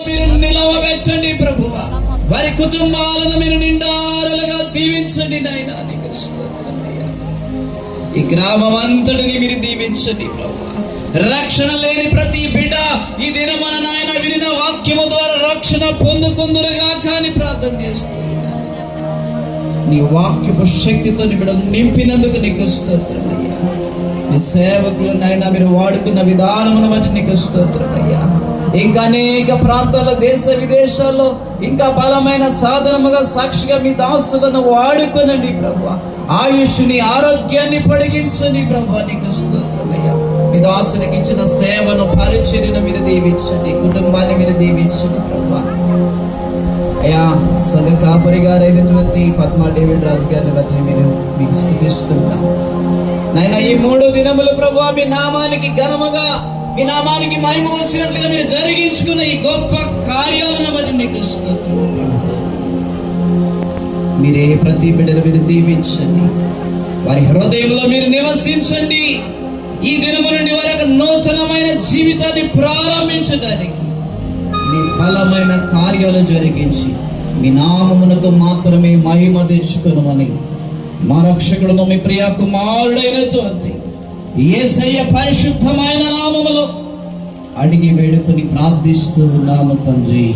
మీరు నిలవబెట్టండి ప్రభువా. వారి కుటుంబాలను మీరు నిండారులుగా దీవించండి నాయనా. నీకు స్తోత్రమయ్యా. ఈ గ్రామం అంతటిని మీరు దీవించండి ప్రభువా. రక్షణ లేని ప్రతి బిడ్డ ఈ దినమన నాయన వినిన వాక్యము ద్వారా రక్షణ పొందుకుందురుగా కానీ ప్రార్థన చేస్తుంది. నీ వాక్యపు శక్తితో బిడ్డను నింపినందుకు నీకు స్తోత్రమయ్యా. నీ సేవకులు నాయన మీరు వాడుకున్న విధానమును బట్టి నీకు స్తోత్రమయ్యా. ఇంకా అనేక ప్రాంతాల్లో దేశ విదేశాల్లో ఇంకా బలమైన సాధనముగా సాక్షిగా మీ దాసులను వాడుకోనండి ప్రభువా. ఆయుష్ని ఆరోగ్యాన్ని పొడిగించండి ప్రభువా. నీకు స్తోత్రమయ్యా. మీ దాసునికి ఇచ్చిన సేవను పరిచర్యను మీరు దీవించండి. కుటుంబాన్ని మీరు దీవించండి ప్రభువా. అయ్యా సంఘ కాపరి గారైనటువంటి పద్మా డేవిడ్ రాజు గారిని బట్టి మీరు మీకు స్తుతిస్తున్నాం నాయన. ఈ 3 దినములు ప్రభువా మీ నామానికి ఘనముగా మీ నామానికి మహిమ వచ్చినట్లుగా మీరు జరిగించుకున్న ఈ గొప్ప కార్యాలను బట్టి నీకు స్తోత్రం. మీరే ప్రతి బిడ్డను మీరు దీవించండి. వారి హృదయంలో మీరు నివసించండి. ఈ దినము నుండి వారి నూతనమైన జీవితాన్ని ప్రారంభించడానికి మీ బలమైన కార్యాలు జరిగించి మీ నామమునకు మాత్రమే మహిమ తెచ్చుకునమని మా రక్షకుడు మీ ప్రియ కుమారుడైనటువంటి యేసయ్య పరిశుద్ధమైన నామములో అడిగి వేడుకొని ప్రార్థిస్తూ ఉన్నాము తండ్రి.